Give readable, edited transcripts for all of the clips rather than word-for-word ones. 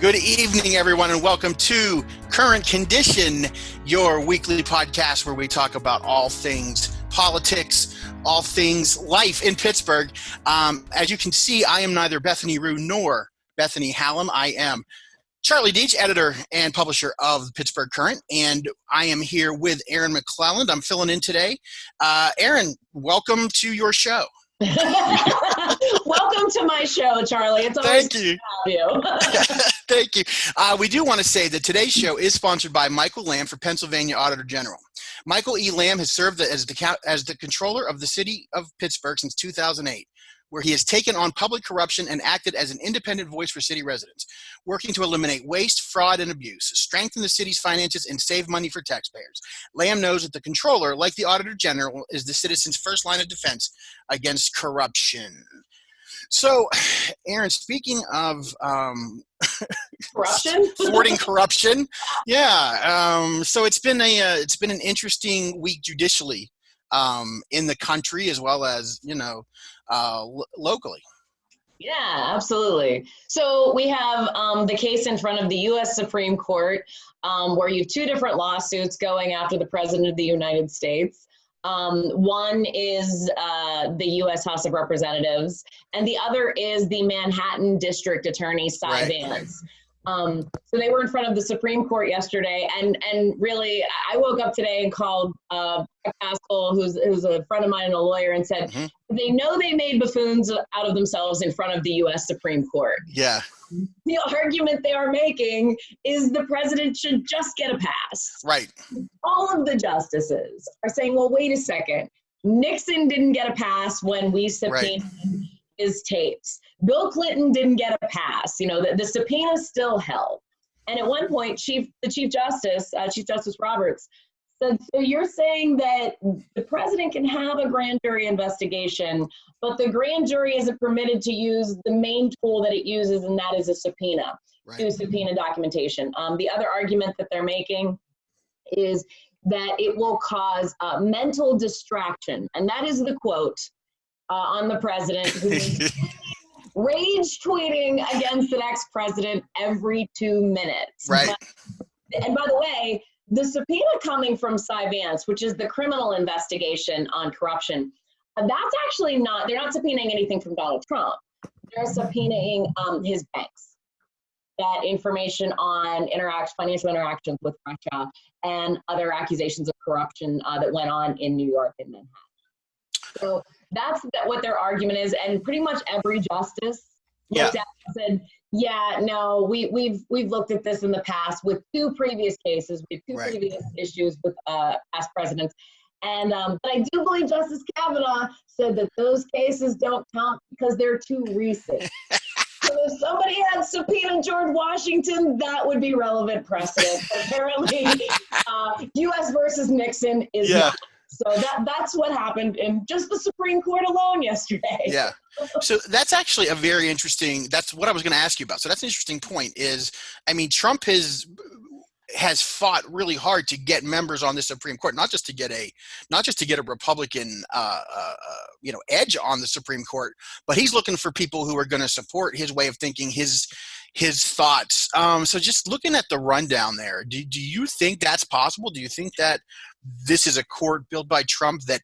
Good evening, everyone, and welcome to Current Condition, your weekly podcast where we talk about all things politics, all things life in Pittsburgh. As you can see, I am neither Bethany Rue nor Bethany Hallam. I am Charlie Deitch, editor and publisher of Pittsburgh Current, and I am here with Erin McClelland. I'm filling in today. Erin, welcome to your show. Welcome to my show, Charlie. It's always Thank you. To have you. Thank you. We do want to say that today's show is sponsored by Michael Lamb for Pennsylvania Auditor General. Michael E. Lamb has served as the controller of the city of Pittsburgh since 2008, where he has taken on public corruption and acted as an independent voice for city residents, working to eliminate waste, fraud, and abuse, strengthen the city's finances, and save money for taxpayers. Lamb knows that the controller, like the Auditor General, is the citizen's first line of defense against corruption. So, Erin, speaking of Corruption, thwarting corruption, yeah. So it's been an interesting week judicially in the country as well as locally. Yeah, absolutely. So we have the case in front of the U.S. Supreme Court, where you have two different lawsuits going after the President of the United States. One is the U.S. House of Representatives, and the other is the Manhattan District Attorney, Cy Vance. So they were in front of the Supreme Court yesterday, and really, I woke up today and called DiPasquale, who's a friend of mine and a lawyer, and said, they know they made buffoons out of themselves in front of the U.S. Supreme Court. Yeah. The argument they are making is the president should just get a pass. Right. All of the justices are saying, well, wait a second. Nixon didn't get a pass when we subpoenaed his tapes. Bill Clinton didn't get a pass. The subpoena still held. And at one point, the Chief Justice Roberts, said, so you're saying that the president can have a grand jury investigation, but the grand jury isn't permitted to use the main tool that it uses, and that is a subpoena, to subpoena documentation. The other argument that they're making is that it will cause mental distraction. And that is the quote on the president, who is rage tweeting against the next president every 2 minutes. Right. And by the way, the subpoena coming from Cy Vance, which is the criminal investigation on corruption, that's actually they're not subpoenaing anything from Donald Trump. They're subpoenaing his banks. That information on financial interactions with Russia and other accusations of corruption that went on in New York and Manhattan. So that's what their argument is, and pretty much every justice looked at and said, yeah, no, we've looked at this in the past with two previous cases, with two previous issues with past presidents. And but I do believe Justice Kavanaugh said that those cases don't count because they're too recent. So if somebody had subpoenaed George Washington, that would be relevant precedent. Apparently, U.S. versus Nixon is not. So that's what happened in just the Supreme Court alone yesterday. Yeah. So that's actually a very interesting, that's what I was going to ask you about. So that's an interesting point Trump has fought really hard to get members on the Supreme Court, not just to get a Republican, edge on the Supreme Court, but he's looking for people who are going to support his way of thinking, his thoughts. So just looking at the rundown there, do you think that's possible? Do you think that this is a court built by Trump that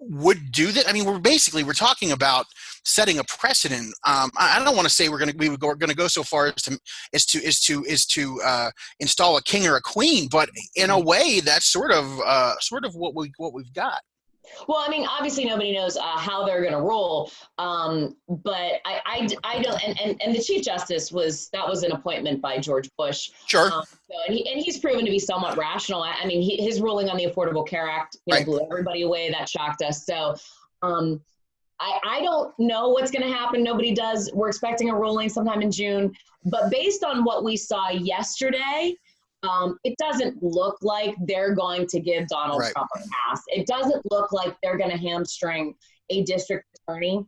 would do that? I mean, we're talking about setting a precedent. I don't want to say we're going to go so far as to install a king or a queen, but in a way, that's sort of what we've got. Well, I mean, obviously nobody knows how they're going to rule, but I don't. And the Chief Justice was an appointment by George Bush. Sure. And he's proven to be somewhat rational. I mean, his ruling on the Affordable Care Act blew everybody away. That shocked us. So I don't know what's going to happen. Nobody does. We're expecting a ruling sometime in June. But based on what we saw yesterday, it doesn't look like they're going to give Donald Trump a pass. It doesn't look like they're going to hamstring a district attorney,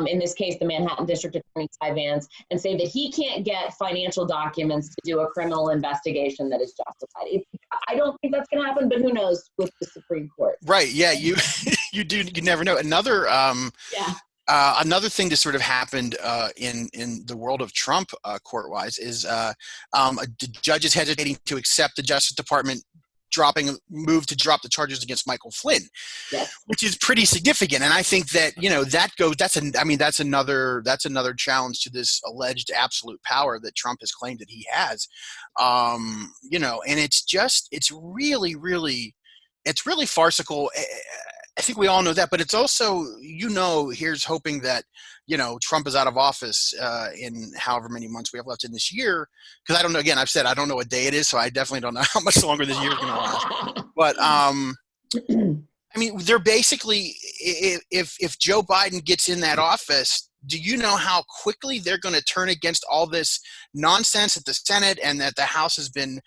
in this case, the Manhattan District Attorney, Cy Vance, and say that he can't get financial documents to do a criminal investigation that is justified. I don't think that's going to happen, but who knows with the Supreme Court. Right. Yeah. You never know. Another Another thing that sort of happened in the world of Trump court-wise is the judge is hesitating to accept the Justice Department move to drop the charges against Michael Flynn, Yes. which is pretty significant. And I think that, that's another challenge to this alleged absolute power that Trump has claimed that he has. And it's really, really, it's really farcical. I think we all know that, but it's also, here's hoping that, Trump is out of office in however many months we have left in this year. Because I don't know, again, I've said I don't know what day it is, so I definitely don't know how much longer this year is going to last. But, they're basically, if Joe Biden gets in that office, do you know how quickly they're going to turn against all this nonsense that the Senate and that the House the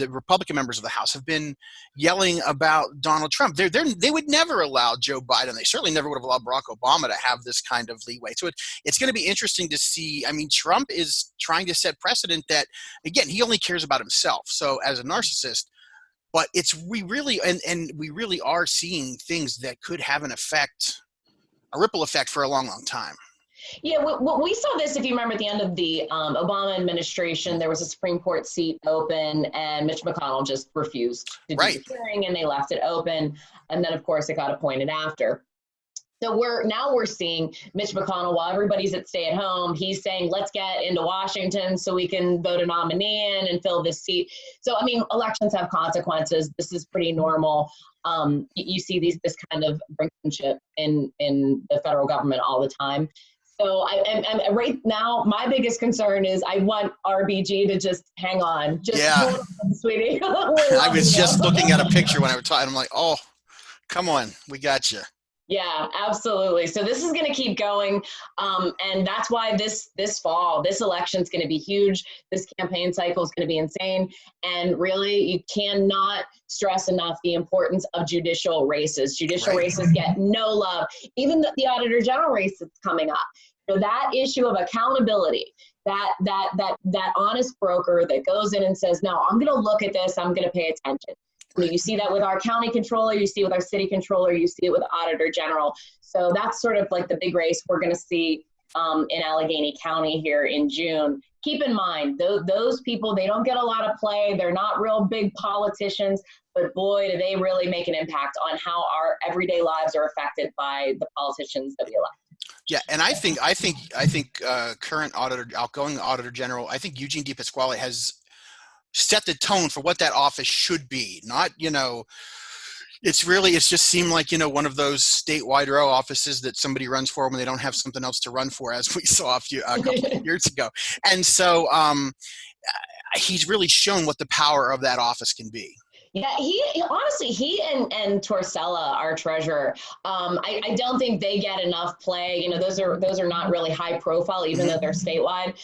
Republican members of the House have been yelling about Donald Trump? They would never allow Joe Biden. They certainly never would have allowed Barack Obama to have this kind of leeway. So it's going to be interesting to see. Trump is trying to set precedent that, again, he only cares about himself. So as a narcissist. But we really are seeing things that could have a ripple effect for a long, long time. Yeah, we saw this, if you remember, at the end of the Obama administration, there was a Supreme Court seat open, and Mitch McConnell just refused to do the hearing, and they left it open. And then, of course, it got appointed after. So we're seeing Mitch McConnell, while everybody's at stay at home, he's saying, let's get into Washington so we can vote a nominee in and fill this seat. So, elections have consequences. This is pretty normal. You see this kind of brinkmanship in the federal government all the time. So I'm right now, my biggest concern is I want RBG to just hang on. Hold on, sweetie. I was just looking at a picture when I was talking. I'm like, oh, come on, we got you. Yeah, absolutely. So this is going to keep going. And that's why this fall, this election is going to be huge. This campaign cycle is going to be insane. And really, you cannot stress enough the importance of judicial races. Judicial races get no love. Even the Auditor General race that's coming up. So that issue of accountability, that honest broker that goes in and says, no, I'm going to look at this. I'm going to pay attention. You see that with our county controller, you see it with our city controller, you see it with Auditor General. So that's sort of like the big race we're going to see in Allegheny County here in June. Keep in mind, those people, they don't get a lot of play. They're not real big politicians, but boy, do they really make an impact on how our everyday lives are affected by the politicians that we elect. Yeah, and I think current outgoing Auditor General, I think Eugene DiPasquale has set the tone for what that office should be. Not, it's just seemed like, one of those statewide row offices that somebody runs for when they don't have something else to run for, as we saw a couple of years ago. And so he's really shown what the power of that office can be. Yeah, he and Torsella, our treasurer, I don't think they get enough play. Those are not really high profile, even though they're statewide.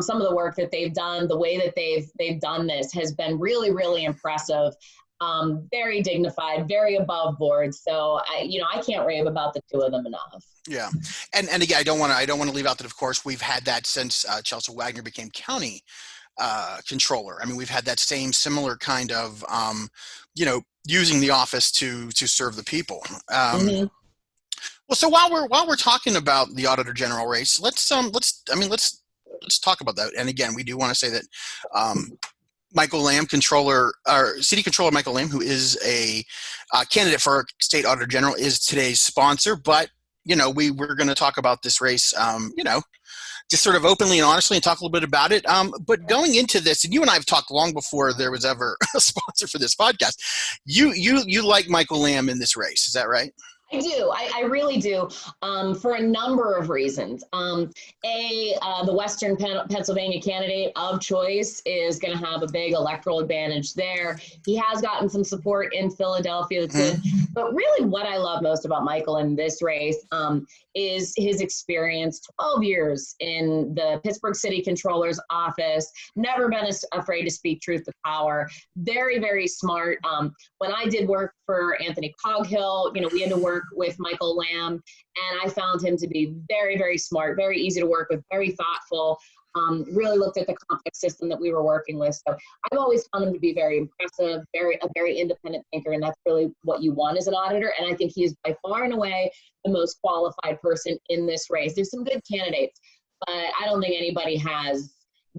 Some of the work that they've done, the way that they've done this has been really, really impressive. Very dignified, very above board. So I can't rave about the two of them enough. Yeah, and again, I don't want to leave out that, of course, we've had that since Chelsea Wagner became county controller. We've had that similar kind of, using the office to serve the people. Well, so while we're talking about the Auditor General race, let's talk about that. And again, we do want to say that Michael Lamb, City Controller Michael Lamb, who is a candidate for State Auditor General, is today's sponsor. But we're going to talk about this race, just sort of openly and honestly, and talk a little bit about it. But going into this, and you and I have talked long before there was ever a sponsor for this podcast. You like Michael Lamb in this race, is that right? I do. I really do, for a number of reasons. The Western Pennsylvania candidate of choice is going to have a big electoral advantage there. He has gotten some support in Philadelphia. That's good. But really what I love most about Michael in this race is his experience, 12 years in the Pittsburgh City Controller's office, never been afraid to speak truth to power, very, very smart. When I did work for Anthony Coghill, we had to work with Michael Lamb, and I found him to be very, very smart, very easy to work with, very thoughtful. really looked at the complex system that we were working with. So I've always found him to be very impressive, a very independent thinker, and that's really what you want as an auditor. And I think he is by far and away the most qualified person in this race. There's some good candidates, but I don't think anybody has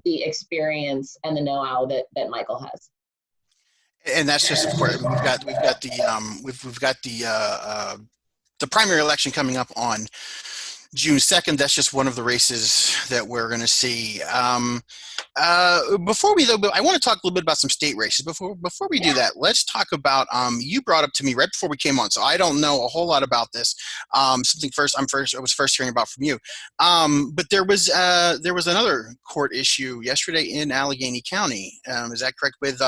the experience and the know-how that Michael has. And that's just, of course, we've got the primary election coming up on June 2nd. That's just one of the races that we're going to see. Before we, though, I want to talk a little bit about some state races. Before we do that, let's talk about, you brought up to me right before we came on, so I don't know a whole lot about this. I was first hearing about from you. But there was another court issue yesterday in Allegheny County. Is that correct? With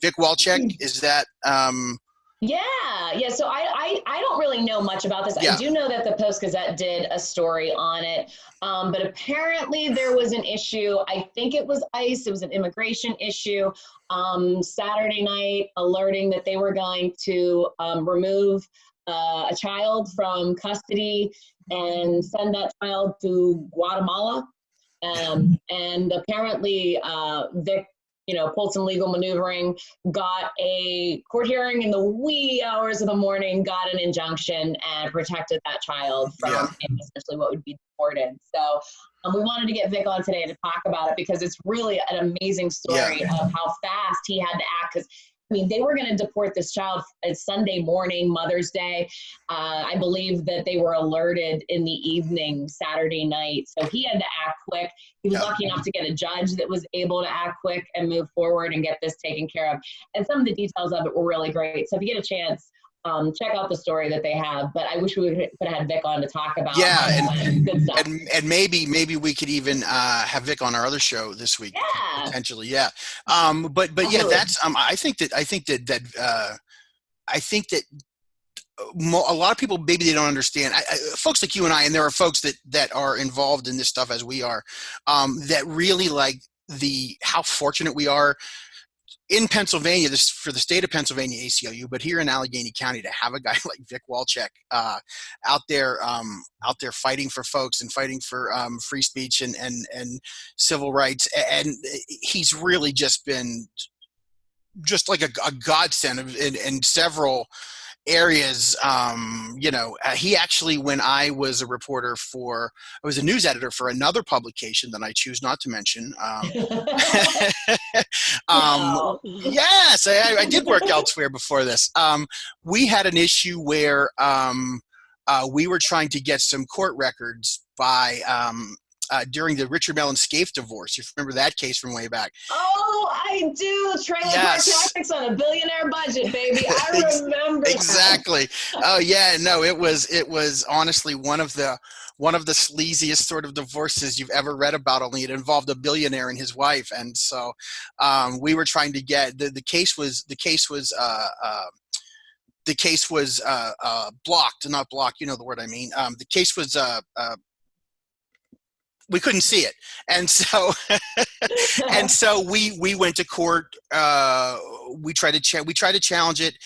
Vick Walczyk? Is that Yeah. So I don't really know much about this. Yeah. I do know that the Post-Gazette did a story on it, but apparently there was an issue. I think it was ICE. It was an immigration issue. Saturday night, alerting that they were going to remove a child from custody and send that child to Guatemala. And apparently, Vick, pulled some legal maneuvering, got a court hearing in the wee hours of the morning, got an injunction, and protected that child from essentially what would be deported. So we wanted to get Vick on today to talk about it because it's really an amazing story of how fast he had to act. Because they were going to deport this child Sunday morning, Mother's Day. I believe that they were alerted in the evening, Saturday night. So he had to act quick. He was lucky enough to get a judge that was able to act quick and move forward and get this taken care of. And some of the details of it were really great. So if you get a chance, check out the story that they have. But I wish we could have had Vick on to talk about good stuff. And maybe we could even have Vick on our other show this week potentially. Yeah. But that's I think that a lot of people, maybe they don't understand. Folks like you and I, and there are folks that are involved in this stuff as we are, that really like how fortunate we are in Pennsylvania, this for the state of Pennsylvania ACLU, but here in Allegheny County to have a guy like Vick Walczyk out there fighting for folks and fighting for free speech and civil rights, and he's really just been just like a godsend in several areas. He actually, when I was a reporter I was a news editor for another publication that I choose not to mention. Yes, I did work elsewhere before this. We had an issue where we were trying to get some court records by during the Richard Mellon Scaife divorce. You remember that case from way back? Oh, I do. Trailer Park Tactics on a billionaire budget, baby. I remember exactly. Oh yeah, no, it was honestly one of the sleaziest sort of divorces you've ever read about. Only it involved a billionaire and his wife, and so we were trying to get the case was blocked, not blocked. You know the word I mean. The case was we couldn't see it, and so we went to court. We tried to challenge it.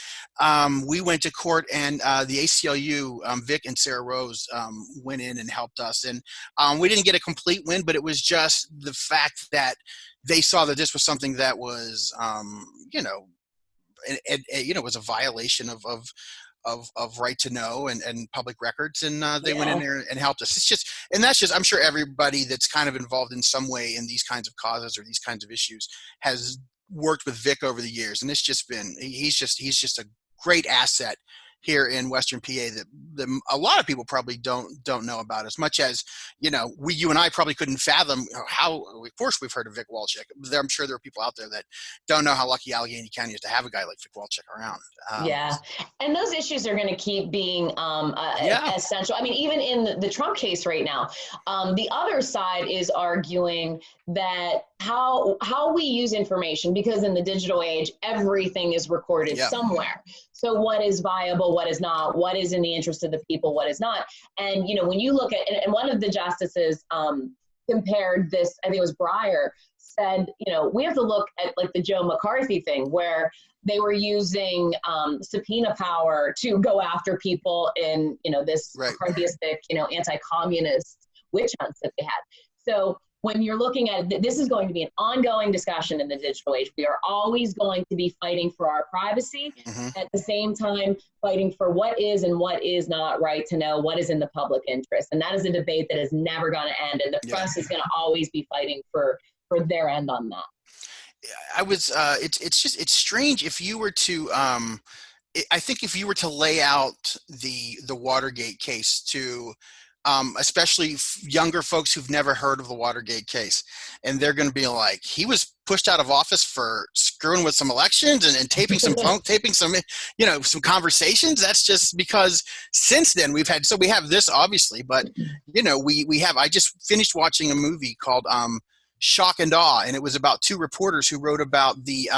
We went to court, and the ACLU, Vick and Sarah Rose, went in and helped us, and we didn't get a complete win, but it was just the fact that they saw that this was something that was, it was a violation of right to know and public records, and they went in there and helped us. That's just I'm sure everybody that's kind of involved in some way in these kinds of causes or these kinds of issues has worked with Vick over the years, and it's just been he's just a great asset here in Western PA that a lot of people probably don't know about, as much as you and I probably couldn't fathom how. Of course we've heard of Vick Walczyk. I'm sure there are people out there that don't know how lucky Allegheny County is to have a guy like Vick Walczyk around. And those issues are going to keep being essential. I mean, even in the Trump case right now, the other side is arguing that how we use information, because in the digital age, everything is recorded somewhere. So what is viable, what is not, what is in the interest of the people, what is not. And, when you look at, and one of the justices compared this, I think it was Breyer, said, we have to look at like the Joe McCarthy thing, where they were using subpoena power to go after people in, this McCarthyistic, anti-communist witch hunts that they had. So when you're looking at this is going to be an ongoing discussion in the digital age. We are always going to be fighting for our privacy, at the same time fighting for what is and what is not right to know, what is in the public interest. And that is a debate that is never going to end. And the press is going to always be fighting for their end on that. It's strange if you were to, I think if you were to lay out the Watergate case to, especially younger folks who've never heard of the Watergate case, and they're going to be like, he was pushed out of office for screwing with some elections and taping some taping some, some conversations. That's just because since then we have this obviously, but I just finished watching a movie called Shock and Awe, and it was about two reporters who wrote about the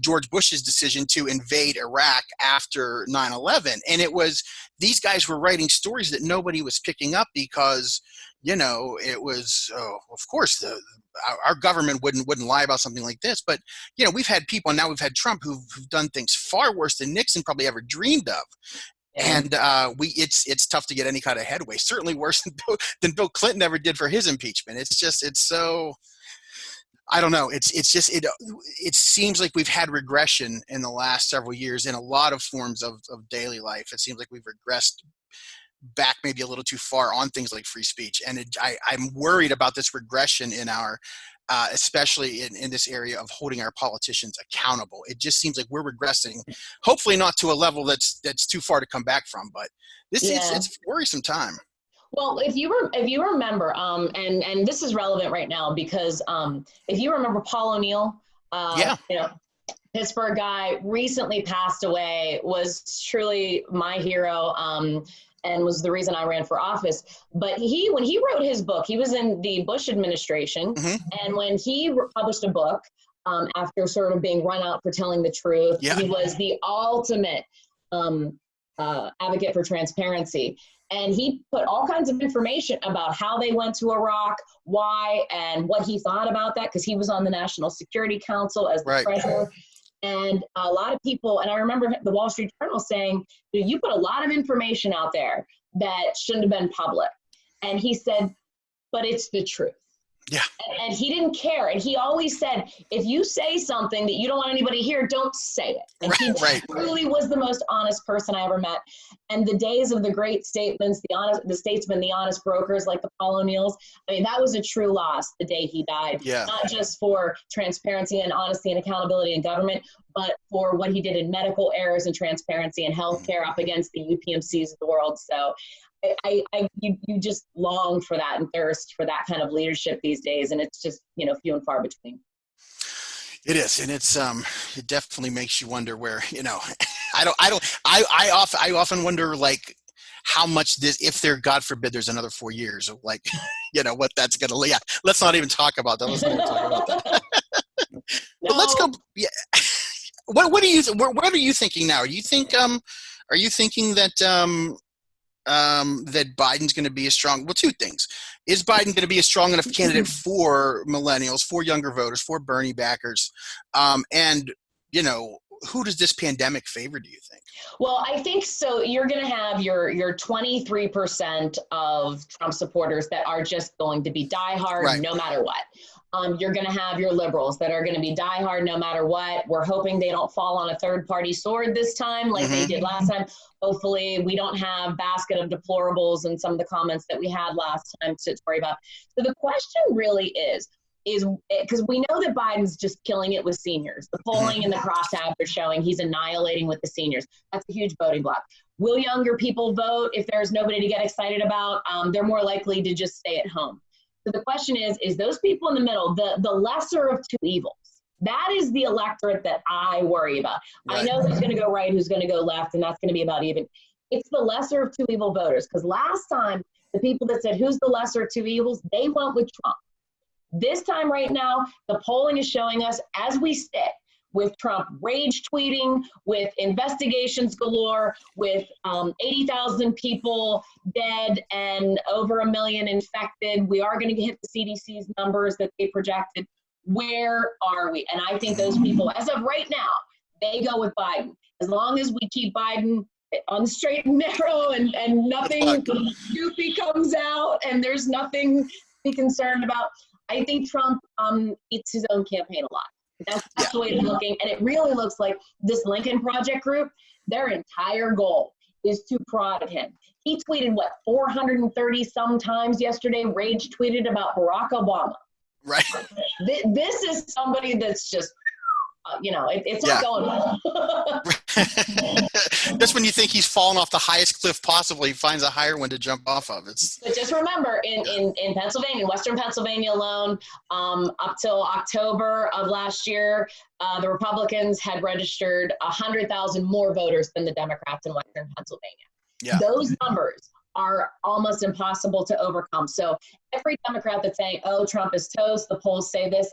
George Bush's decision to invade Iraq after 9/11. And it was, these guys were writing stories that nobody was picking up because, it was, of course, our government wouldn't lie about something like this. But, we've had people, and now we've had Trump who've done things far worse than Nixon probably ever dreamed of. And it's tough to get any kind of headway, certainly worse than Bill Clinton ever did for his impeachment. It's so, I don't know. It seems like we've had regression in the last several years in a lot of forms of daily life. It seems like we've regressed back maybe a little too far on things like free speech. And I'm worried about this regression in our, especially in this area of holding our politicians accountable. It just seems like we're regressing, hopefully not to a level that's too far to come back from, but it's a worrisome time. Well, if you remember, and this is relevant right now because if you remember Paul O'Neill, Pittsburgh guy, recently passed away, was truly my hero, and was the reason I ran for office. But when he wrote his book, he was in the Bush administration, and when he published a book after sort of being run out for telling the truth, he was the ultimate advocate for transparency. And he put all kinds of information about how they went to Iraq, why, and what he thought about that, because he was on the National Security Council as the treasurer. And a lot of people, and I remember the Wall Street Journal saying, you put a lot of information out there that shouldn't have been public. And he said, but it's the truth. Yeah. And he didn't care. And he always said, if you say something that you don't want anybody to hear, don't say it. And he truly was the most honest person I ever met. And the days of the great statements, the statesmen, the honest brokers like the Paul O'Neills, I mean, that was a true loss the day he died. Yeah. Not just for transparency and honesty and accountability in government, but for what he did in medical errors and transparency and healthcare up against the UPMCs of the world. So you just long for that and thirst for that kind of leadership these days, and it's just few and far between. It is, and it definitely makes you wonder where I often wonder like how much this, if there, God forbid, there's another 4 years of like what that's gonna lay out. Let's not even talk about that. But let's go. Yeah. What are you thinking now? Are you thinking that that Biden's going to be a strong, two things. Is Biden going to be a strong enough candidate for millennials, for younger voters, for Bernie backers? And who does this pandemic favor, do you think? Well, I think so. You're going to have your 23% of Trump supporters that are just going to be diehard no matter what. You're going to have your liberals that are going to be diehard no matter what. We're hoping they don't fall on a third-party sword this time like they did last time. Hopefully we don't have basket of deplorables and some of the comments that we had last time to worry about. So the question really is because we know that Biden's just killing it with seniors. The polling and the crosstabs are showing he's annihilating with the seniors. That's a huge voting block. Will younger people vote if there's nobody to get excited about? They're more likely to just stay at home. So the question is those people in the middle, the lesser of two evils? That is the electorate that I worry about. Right. I know who's going to go right, who's going to go left, and that's going to be about even. It's the lesser of two evil voters, because last time, the people that said, who's the lesser of two evils, they went with Trump. This time right now, the polling is showing us, as we sit, with Trump rage tweeting, with investigations galore, with 80,000 people dead and over 1 million infected. We are going to hit the CDC's numbers that they projected. Where are we? And I think those people, as of right now, they go with Biden. As long as we keep Biden on the straight and narrow and nothing goofy comes out and there's nothing be concerned about. I think Trump eats his own campaign a lot. That's the way it's looking. And it really looks like this Lincoln Project group, their entire goal is to prod him. He tweeted, 430 sometimes yesterday, rage tweeted about Barack Obama. Right. This is somebody that's just, it's not going well. Just when you think he's fallen off the highest cliff possible, he finds a higher one to jump off of. But just remember, in Pennsylvania, Western Pennsylvania alone, up till October of last year, the Republicans had registered 100,000 more voters than the Democrats in Western Pennsylvania. Yeah. Those numbers are almost impossible to overcome. So every Democrat that's saying, oh, Trump is toast, the polls say this,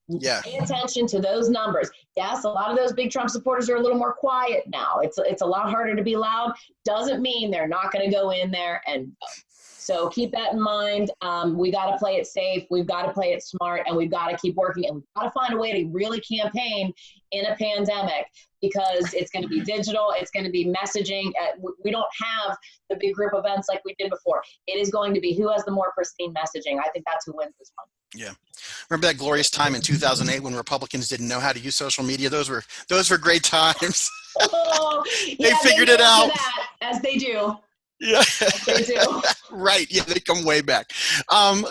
Yeah. Pay attention to those numbers. Yes, a lot of those big Trump supporters are a little more quiet now. It's a lot harder to be loud. Doesn't mean they're not going to go in there and vote. So keep that in mind. We got to play it safe. We've got to play it smart, and we've got to keep working. And we've got to find a way to really campaign in a pandemic, because it's going to be digital. It's going to be messaging. We don't have the big group events like we did before. It is going to be who has the more pristine messaging. I think that's who wins this one. Yeah. Remember that glorious time in 2008 when Republicans didn't know how to use social media? Those were great times. Oh, They figured it out. As they do. Yeah. They do. Right. Yeah, they come way back.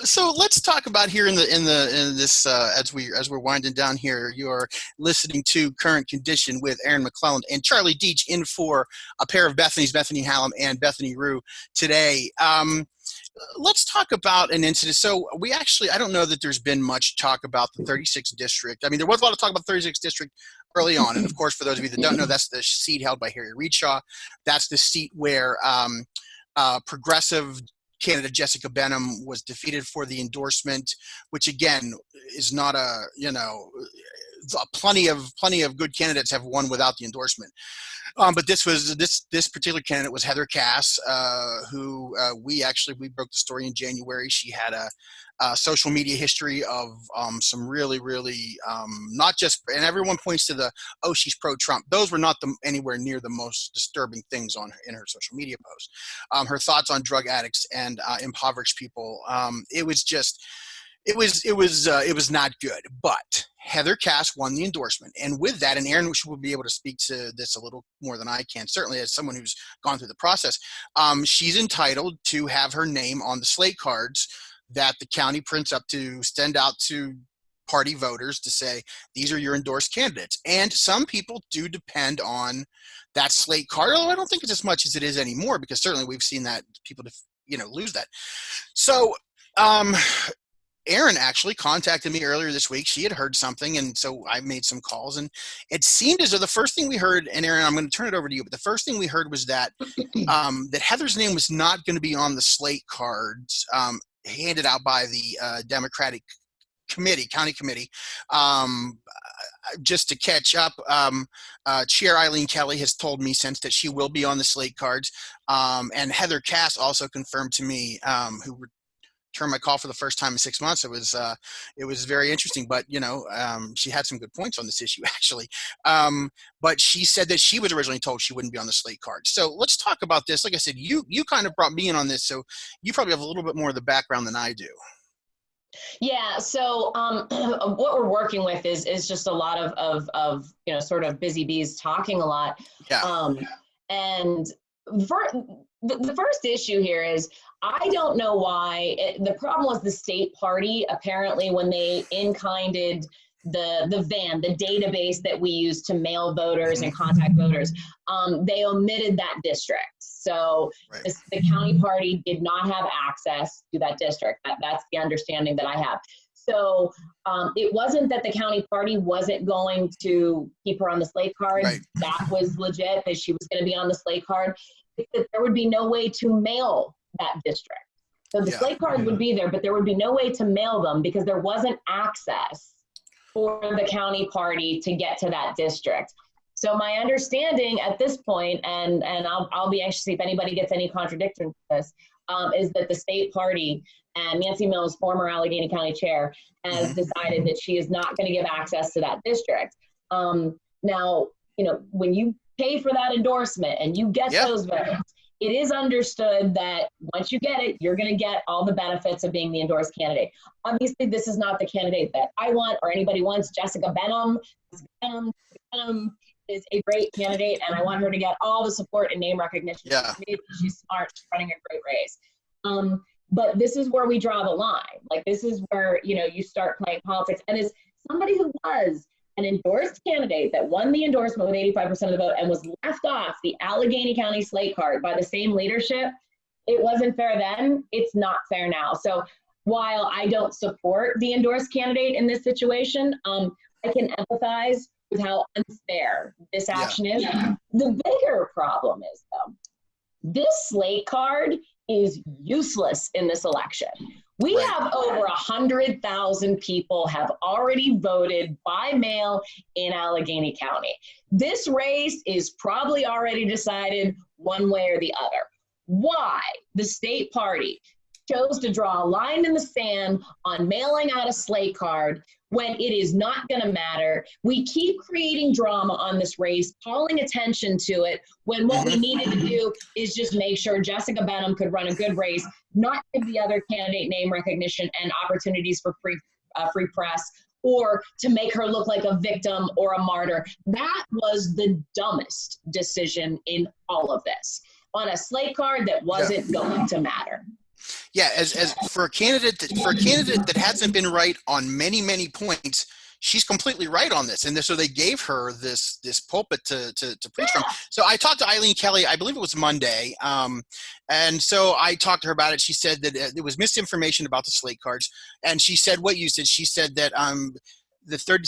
So let's talk about here in this as we're winding down here. You are listening to Current Condition with Erin McClelland and Charlie Deitch, in for a pair of Bethany's, Bethany Hallam and Bethany Rue today. Let's talk about an incident. So I don't know that there's been much talk about the 36th district. I mean, there was a lot of talk about the 36th district early on. And of course, for those of you that don't know, that's the seat held by Harry Reedshaw. That's the seat where progressive candidate Jessica Benham was defeated for the endorsement, which again is not plenty of good candidates have won without the endorsement. But this particular candidate was Heather Cass, who we broke the story in January. She had a social media history of some really, really not just, and everyone points to she's pro-Trump. Those were not anywhere near the most disturbing things in her social media post. Her thoughts on drug addicts and impoverished people. It was not good, but Heather Cass won the endorsement. And with that, and Erin will be able to speak to this a little more than I can, certainly as someone who's gone through the process, she's entitled to have her name on the slate cards that the county prints up to send out to party voters to say, these are your endorsed candidates. And some people do depend on that slate card, although I don't think it's as much as it is anymore, because certainly we've seen that people, lose that. So, Erin actually contacted me earlier this week. She had heard something, and so I made some calls, and it seemed as though the first thing we heard, and Erin, I'm going to turn it over to you, but the first thing we heard was that that Heather's name was not going to be on the slate cards handed out by the Democratic county committee. Just to catch up, Chair Eileen Kelly has told me since that she will be on the slate cards, and Heather Cass also confirmed to me, who returned my call for the first time in 6 months. It was very interesting, but she had some good points on this issue actually. But she said that she was originally told she wouldn't be on the slate card. So let's talk about this. Like I said, you kind of brought me in on this, so you probably have a little bit more of the background than I do. Yeah. So what we're working with is just a lot of sort of busy bees talking a lot. Yeah. And the first issue here is, I don't know why. The problem was the state party, apparently, when they in-kinded the VAN, the database that we use to mail voters and contact voters, they omitted that district. So right. The county party did not have access to that district. That's the understanding that I have. So it wasn't that the county party wasn't going to keep her on the slate card. Right. That was legit, that she was going to be on the slate card. It's that there would be no way to mail that district. So the slate cards would be there, but there would be no way to mail them because there wasn't access for the county party to get to that district. So my understanding at this point, and I'll be anxious to see if anybody gets any contradiction to this, is that the state party and Nancy Mills, former Allegheny County chair, has decided that she is not going to give access to that district. Now, when you pay for that endorsement and you get those votes, it is understood that once you get it, you're going to get all the benefits of being the endorsed candidate. Obviously, this is not the candidate that I want or anybody wants. Jessica Benham. Benham is a great candidate, and I want her to get all the support and name recognition. Yeah. She's smart. She's running a great race. But this is where we draw the line. Like, this is where, you start playing politics. And as somebody who was an endorsed candidate that won the endorsement with 85% of the vote and was left off the Allegheny County slate card by the same leadership, it wasn't fair then. It's not fair now. So while I don't support the endorsed candidate in this situation, I can empathize with how unfair this action is. The bigger problem is, though, this slate card is useless in this election. We have over 100,000 people have already voted by mail in Allegheny County. This race is probably already decided one way or the other. Why the state party chose to draw a line in the sand on mailing out a slate card when it is not going to matter. We keep creating drama on this race, calling attention to it, when what we needed to do is just make sure Jessica Benham could run a good race, not give the other candidate name recognition and opportunities for free press, or to make her look like a victim or a martyr. That was the dumbest decision in all of this, on a slate card that wasn't going to matter. Yeah, as for a candidate that hasn't been right on many points, she's completely right on this, and so they gave her this pulpit to preach from. So I talked to Eileen Kelly, I believe it was Monday, and so I talked to her about it. She said that there was misinformation about the slate cards, and she said what you said. She said that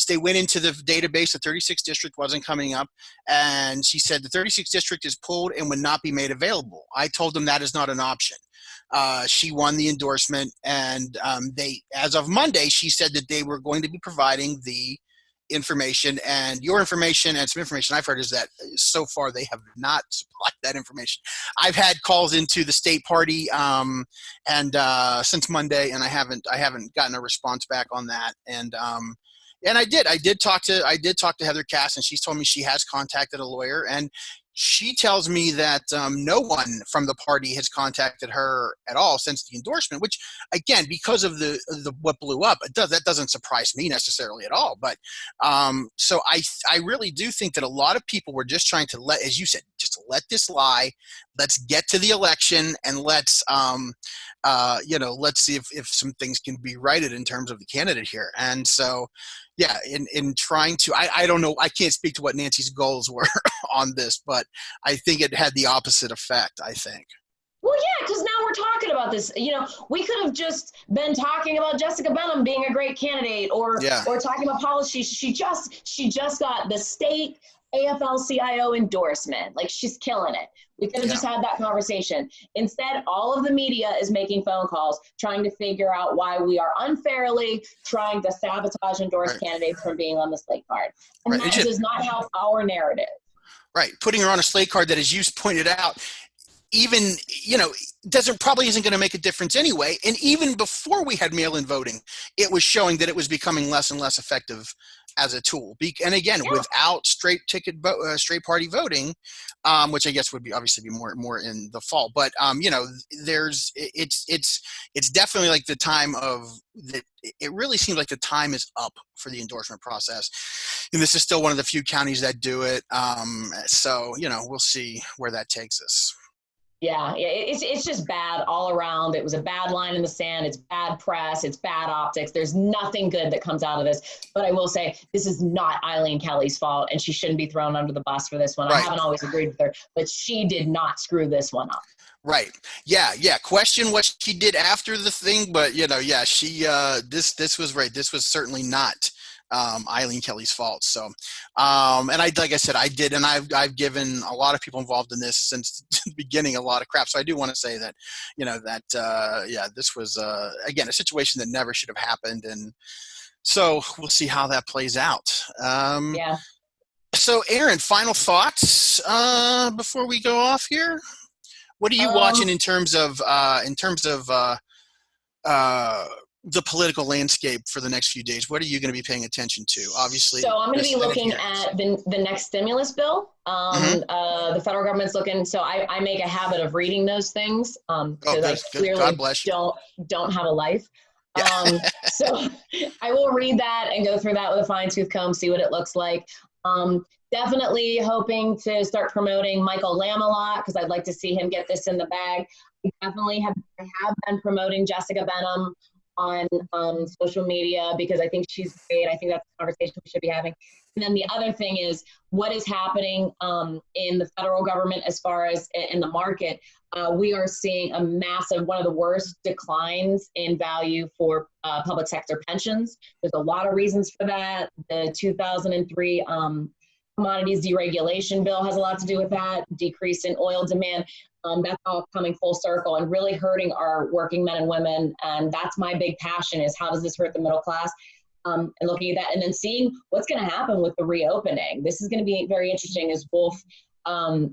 they went into the database, the 36th district wasn't coming up, and she said the 36th district is pulled and would not be made available. I told them that is not an option. She won the endorsement, and as of Monday, she said that they were going to be providing the information, and your information and some information I've heard is that so far they have not supplied that information. I've had calls into the state party since Monday, and I haven't gotten a response back on that. And I did talk to Heather Cass, and she's told me she has contacted a lawyer, and she tells me that no one from the party has contacted her at all since the endorsement, which, again, because of the what blew up, that doesn't surprise me necessarily at all. But so I really do think that a lot of people were just trying to as you said, just let this lie. Let's get to the election, and let's see if some things can be righted in terms of the candidate here. And so, yeah, in trying to, I don't know, I can't speak to what Nancy's goals were on this, but I think it had the opposite effect, I think. Well, yeah, because now we're talking about this. We could have just been talking about Jessica Benham being a great candidate, or talking about policy. She just got the state AFL-CIO endorsement. Like, she's killing it. We could have just had that conversation. Instead, all of the media is making phone calls, trying to figure out why we are unfairly trying to sabotage endorsed candidates from being on the slate card. And that does not help our narrative. Right. Putting her on a slate card that, as you pointed out, even, probably isn't going to make a difference anyway. And even before we had mail-in voting, it was showing that it was becoming less and less effective as a tool. And again, without straight party voting, which I guess would be obviously be more in the fall. But it's definitely like the time of that. It really seems like the time is up for the endorsement process, and this is still one of the few counties that do it. So we'll see where that takes us. Yeah, it's just bad all around. It was a bad line in the sand. It's bad press. It's bad optics. There's nothing good that comes out of this. But I will say, this is not Eileen Kelly's fault, and she shouldn't be thrown under the bus for this one. Right. I haven't always agreed with her, but she did not screw this one up. Right. Yeah. Question what she did after the thing, but she this was right. This was certainly not Eileen Kelly's fault. So, and like I said, I did, and I've given a lot of people involved in this since the beginning a lot of crap. So I do want to say that, this was again a situation that never should have happened, and so we'll see how that plays out. So, Erin, final thoughts before we go off here. What are you watching in terms of the political landscape for the next few days? What are you going to be paying attention to? Obviously, so I'm going to be looking at the next stimulus bill. The federal government's looking, so I make a habit of reading those things because I clearly don't have a life. So I will read that and go through that with a fine tooth comb, see what it looks like. Definitely hoping to start promoting Michael Lamb a lot because I'd like to see him get this in the bag. I have been promoting Jessica Benham on social media because I think she's great. I think that's a conversation we should be having. And then the other thing is what is happening in the federal government as far as in the market. We are seeing a massive, one of the worst declines in value for public sector pensions. There's a lot of reasons for that. The 2003 commodities deregulation bill has a lot to do with that, decrease in oil demand. That's all coming full circle and really hurting our working men and women. And that's my big passion is how does this hurt the middle class? And looking at that and then seeing what's going to happen with the reopening. This is going to be very interesting as Wolf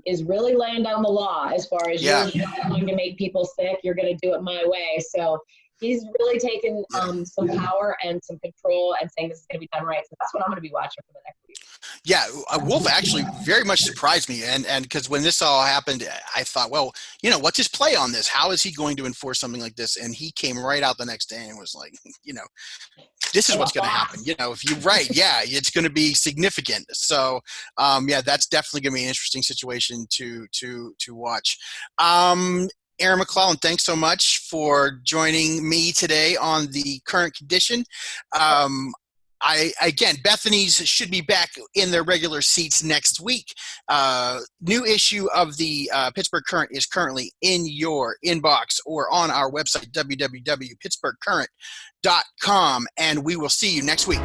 is really laying down the law as far as you're not going to make people sick. You're going to do it my way. So he's really taken some power and some control and saying this is going to be done right. So that's what I'm going to be watching for the next week. Yeah, Wolf actually very much surprised me. And because when this all happened, I thought, well, what's his play on this? How is he going to enforce something like this? And he came right out the next day and was like, this is what's going to happen. If you're right, it's going to be significant. So, that's definitely going to be an interesting situation to watch. Erin McClelland, thanks so much for joining me today on the current condition. Bethany's should be back in their regular seats next week. New issue of the Pittsburgh Current is currently in your inbox or on our website, www.pittsburghcurrent.com, and we will see you next week.